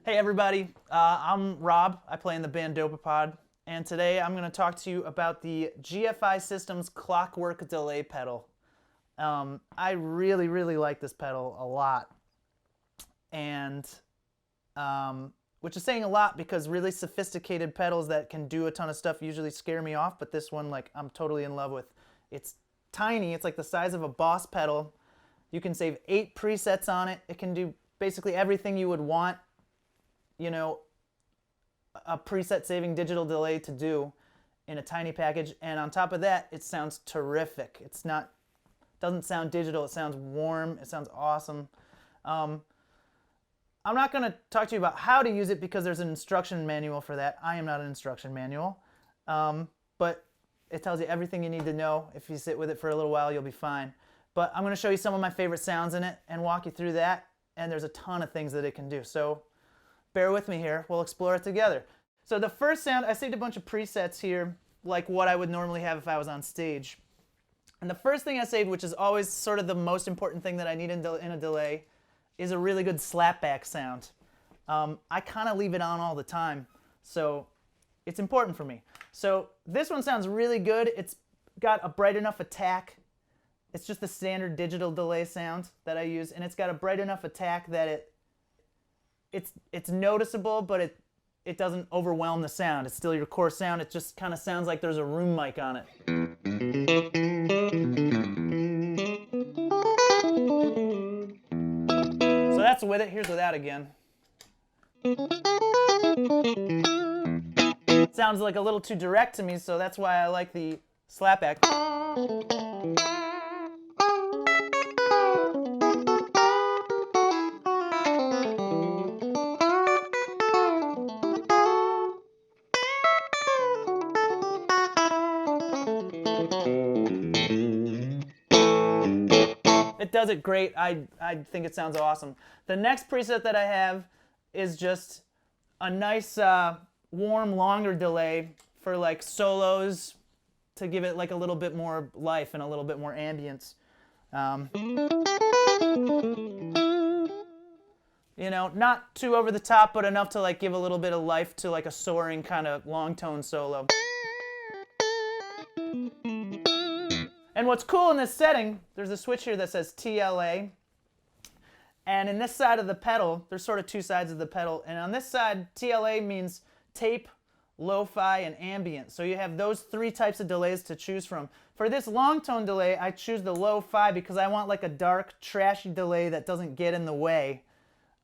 Hey everybody, I'm Rob. I play in the band Dopapod, and today I'm going to talk to you about the GFI Systems Clockwork Delay pedal. I really like this pedal a lot, and which is saying a lot because really sophisticated pedals that can do a ton of stuff usually scare me off, but this one, like, I'm totally in love with. It's tiny. It's like the size of a Boss pedal. You can save 8 presets on it. It can do basically everything you would want, you know, a preset saving digital delay to do in a tiny package, and on top of that, it sounds terrific. Doesn't sound digital, it sounds warm, it sounds awesome. I'm not going to talk to you about how to use it because there's an instruction manual for that. I am not an instruction manual, but it tells you everything you need to know. If you sit with it for a little while, you'll be fine. But I'm going to show you some of my favorite sounds in it and walk you through that, and there's a ton of things that it can do. So bear with me here, we'll explore it together. So the first sound, I saved a bunch of presets here, like what I would normally have if I was on stage. And the first thing I saved, which is always sort of the most important thing that I need in a delay, is a really good slapback sound. I kind of leave it on all the time, so it's important for me. So this one sounds really good. It's got a bright enough attack. It's just the standard digital delay sound that I use, and it's got a bright enough attack that it's noticeable, but it doesn't overwhelm the sound. It's still your core sound. It just kind of sounds like there's a room mic on it. So that's with it. Here's without again. It sounds like a little too direct to me, so that's why I like the slapback. It does it great. I think it sounds awesome. The next preset that I have is just a nice warm, longer delay for like solos to give it like a little bit more life and a little bit more ambience. You know, not too over the top, but enough to like give a little bit of life to like a soaring kind of long tone solo. And what's cool in this setting, there's a switch here that says TLA. And in this side of the pedal, there's sort of two sides of the pedal. And on this side, TLA means tape, LoFi, and ambient. So you have those 3 types of delays to choose from. For this long tone delay, I choose the LoFi because I want like a dark, trashy delay that doesn't get in the way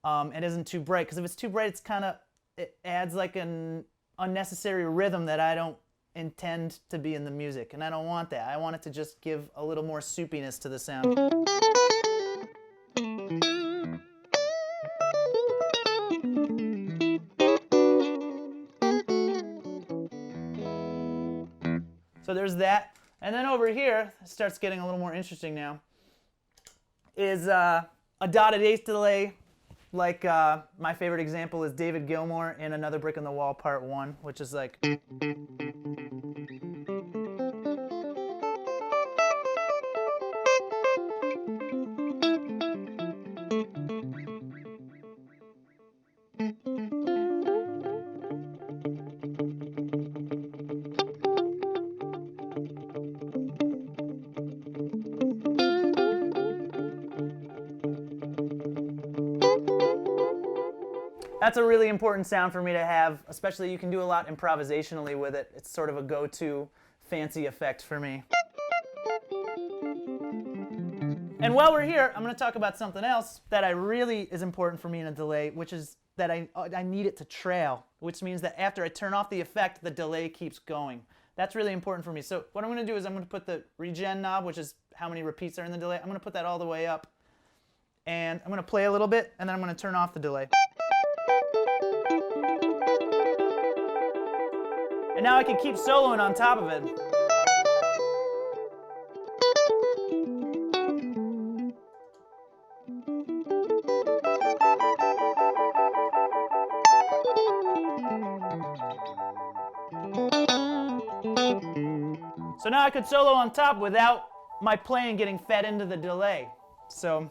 and isn't too bright. Because if it's too bright, it adds like an unnecessary rhythm that I don't intend to be in the music, and I don't want that. I want it to just give a little more soupiness to the sound. So there's that. And then over here, it starts getting a little more interesting now, is a dotted eighth delay. Like my favorite example is David Gilmour in Another Brick in the Wall Part 1, which is like... That's a really important sound for me to have, especially you can do a lot improvisationally with it. It's sort of a go-to fancy effect for me. And while we're here, I'm going to talk about something else that really is important for me in a delay, which is that I need it to trail, which means that after I turn off the effect, the delay keeps going. That's really important for me. So what I'm going to do is I'm going to put the regen knob, which is how many repeats are in the delay, I'm going to put that all the way up. And I'm going to play a little bit, and then I'm going to turn off the delay. And now I can keep soloing on top of it. So now I could solo on top without my playing getting fed into the delay. So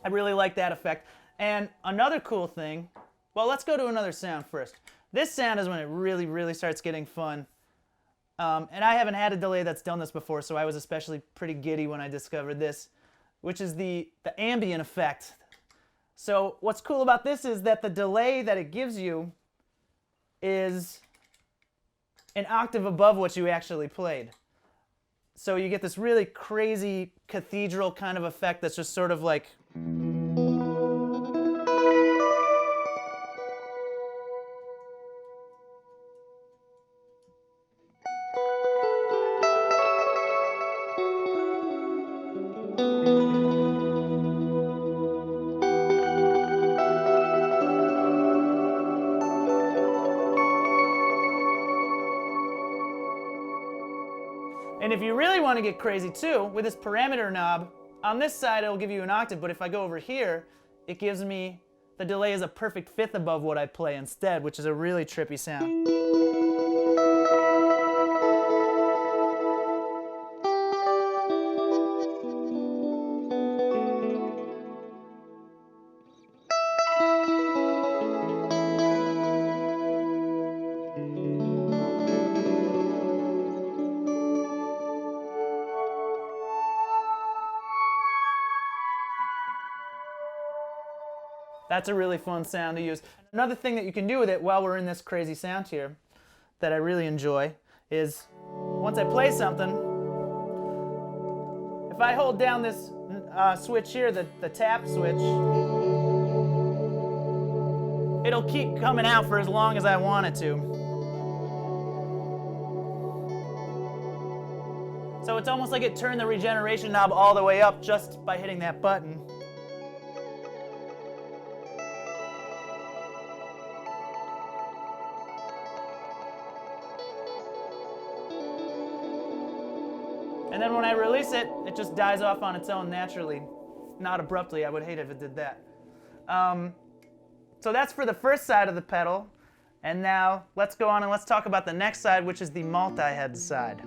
I really like that effect. And another cool thing, well, let's go to another sound first. This sound is when it really starts getting fun. And I haven't had a delay that's done this before, so I was especially pretty giddy when I discovered this, which is the ambient effect. So what's cool about this is that the delay that it gives you is an octave above what you actually played. So you get this really crazy cathedral kind of effect that's just sort of like... And if you really want to get crazy too, with this parameter knob, on this side it'll give you an octave, but if I go over here, it gives me the delay is a perfect fifth above what I play instead, which is a really trippy sound. That's a really fun sound to use. Another thing that you can do with it while we're in this crazy sound here that I really enjoy is once I play something, if I hold down this switch here, the tap switch, it'll keep coming out for as long as I want it to. So it's almost like it turned the regeneration knob all the way up just by hitting that button. And then when I release it, it just dies off on its own naturally, not abruptly. I would hate if it did that. So that's for the first side of the pedal. And now let's go on and let's talk about the next side, which is the multi-head side.